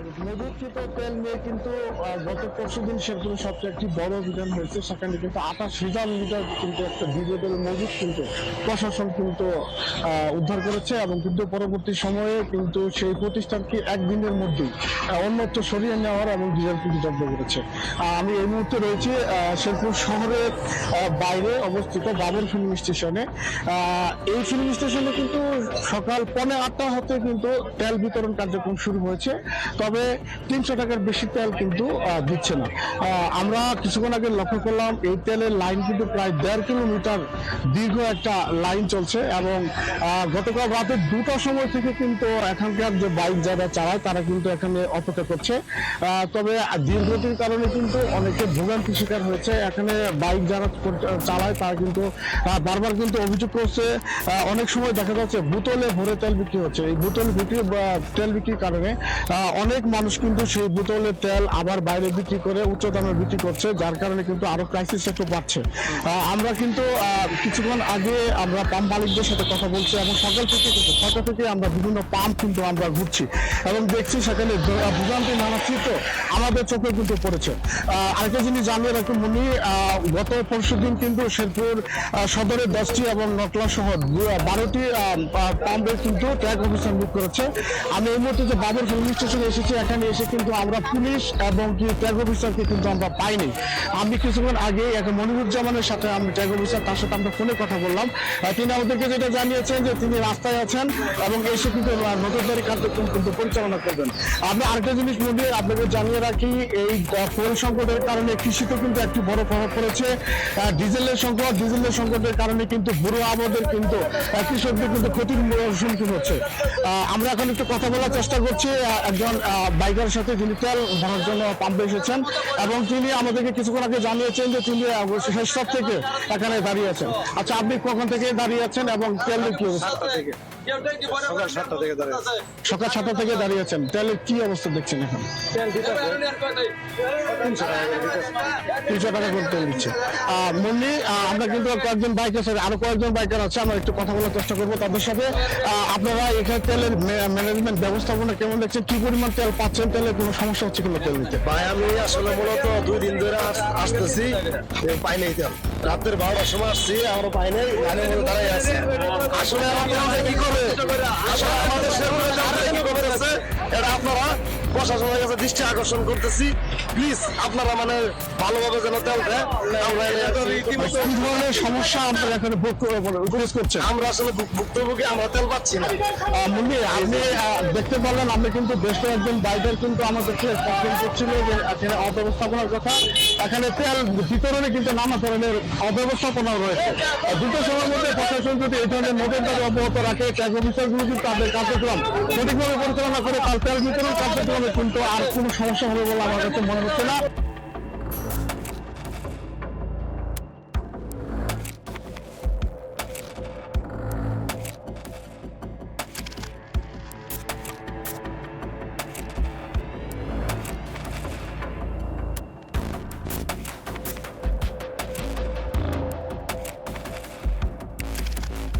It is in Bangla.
মজুতকৃত তেল নিয়ে কিন্তু গত পরশুদিন শেরপুরে সবচেয়ে একটি বড় অভিযান হয়েছে। সেখানে কিন্তু 28,000 লিটার কিন্তু একটা বিজয় তেল মজুত কিন্তু প্রশাসন কিন্তু উদ্ধার করেছে এবং কিন্তু পরবর্তী সময়ে কিন্তু সেই প্রতিষ্ঠানকে একদিনের মধ্যেই অন্যত্র সরিয়ে নেওয়ার এবং ডিজেল কিন্তু জব্দ করেছে। আমি এই মুহূর্তে রয়েছি শেরপুর শহরের বাইরে অবস্থিত বাবর ফিলিং স্টেশনে। এই ফিলিং স্টেশনে কিন্তু সকাল 8:45 হতে কিন্তু তেল বিতরণ কার্যক্রম শুরু হয়েছে, তবে 300 টাকার বেশি তেল কিন্তু দিচ্ছে না। আমরা কিছুক্ষণ আগে লক্ষ্য করলাম এই তেলের লাইন কিন্তু প্রায় 1.5 কিলোমিটার দীর্ঘ একটা লাইন চলছে এবং গতকাল রাতে 2টার সময় থেকে কিন্তু এখানকার যে বাইক যারা চালায় তারা কিন্তু এখানে অপেক্ষা করছে। তবে দীর্ঘতির কারণে কিন্তু অনেকে ভোগান্তি শিকার হয়েছে। এখানে বাইক যারা চালায় তারা কিন্তু বারবার কিন্তু অভিযোগ করছে, অনেক সময় দেখা যাচ্ছে বোতলে ভরে তেল বিক্রি হচ্ছে। এই বোতল তেল বিক্রির কারণে অনেক মানুষ কিন্তু সেই বোতলের তেল আবার বাইরে বিক্রি করে উচ্চ দামে বিক্রি করছে, যার কারণে কিন্তু আরো ক্রাইসিস একটু বাড়ছে। আমরা কিন্তু কিছুক্ষণ আগে আমরা পাম্প মালিকদের সাথে কথা বলছি এবং সকাল থেকে আমরা বিভিন্ন পাম্প কিন্তু আমরা ঘুরছি এবং দেখছি সেখানে ভোগান্তি নানা চিত্র আমাদের চোখে কিন্তু পড়েছে। আরেকটা জিনিস জানিয়ে রাখি মনি, গত পরশুদিন কিন্তু শেরপুর সদরের 10টি এবং নকলা সহ 12টি পাম্পের কিন্তু ট্র্যাক অফিসার নিয়োগ করেছে। আমি এই মুহূর্তে যে বাবর ফিলিং স্টেশনে এসেছি, এখানে এসে কিন্তু আমরা পুলিশ এবং কি ট্র্যাক অফিসারকে কিন্তু আমরা পাইনি। আমি কিছুক্ষণ আগে এক মনিরুজ্জামানের সাথে আমি ট্র্যাক অফিসার, তার সাথে আমরা ফোনে কথা বললাম। তিনি আমাদেরকে যেটা জানিয়েছেন যে তিনি রাস্তায় আছেন এবং এসে কিন্তু নজরদারি কার্যক্রম কিন্তু পরিচালনা করবেন। আমি আরেকটা জিনিস মনে আপনাকে জানিয়ে রাখি, এই ফুয়েল সংকটের কারণে কৃষিতে কিন্তু একটি বড় প্রভাব পড়েছে। ডিজেলের সংকটের কারণে কিন্তু বুড়ো আবাদের কিন্তু কৃষকদের কিন্তু ক্ষতির সম্মুখীন হচ্ছে। আমরা এখন একটু কথা বলার চেষ্টা করছি একজন বাইকের সাথে, যিনি তেল ভরার জন্য পাম্পে এসেছেন এবং তিনি আমাদেরকে কিছুক্ষণ আগে জানিয়েছেন যে তিনি শেষ স্টপ থেকে এখানে দাঁড়িয়ে আছেন। আচ্ছা, আপনি কখন থেকে দাঁড়িয়ে আছেন এবং তেলের কি অবস্থা? সকাল 7টা থেকে দাঁড়িয়ে আছেন। তেলের কি অবস্থা দেখছেন এখন? 300 টাকা করে তেল দিচ্ছে। মন্ডি, আমরা কিন্তু কয়েকজন বাইকার আছে, আরো কয়েকজন বাইকার আছে, আমরা একটু কথা বলার চেষ্টা করবো তাদের সাথে। আপনারা এখানে তেলের ম্যানেজমেন্ট ব্যবস্থাপনা কেমন দেখছেন? কি পরিমাণ তেল পাচ্ছেন? তেলের কোনো সমস্যা হচ্ছে কিনা তেল দিতে? ভাই, আমি আসলে মূলত 2 দিন ধরে আসতেছি, পাই নাই তেল। রাতের 12টার সময় আসছি, আমরা পাই নাই, লাইনের মধ্যে দাঁড়াই আছি। আসলে আমাদের কি করে, আসলে আমাদের কি খবর আছে এটা আপনারা প্রশাসনের কাছে দৃষ্টি আকর্ষণ করতেছি। প্লিজ আপনারা মানে ভালোভাবে যেন তেল দেয়। কি ধরনের সমস্যা আপনারা এখানে ভোগ করছেন? আমরা আসলে ভুক্তভোগী, আমরা তেল পাচ্ছি না। মুন্নি, আপনি দেখতে পারলেন আমরা কিন্তু বেশ কয়েকজন বাইকার কিন্তু আমাদেরকে কমপ্লেন করছিল যে এখানে অব্যবস্থাপনার কথা। এখানে তেল বিতরণে কিন্তু নানা ধরনের অব্যবস্থাপনা রয়েছে। দ্রুত সময়ের মধ্যে প্রশাসন যদি এই ধরনের নজরদারি অব্যাহত রাখে, ট্যাগ অফিসারগুলো কিন্তু তাদের কার্যক্রম সঠিকভাবে পরিচালনা করে, তার তেল বিতরণ কার্যক্রমে কিন্তু আর কোনো সমস্যা হবে বলে আমার কাছে মনে হচ্ছে না।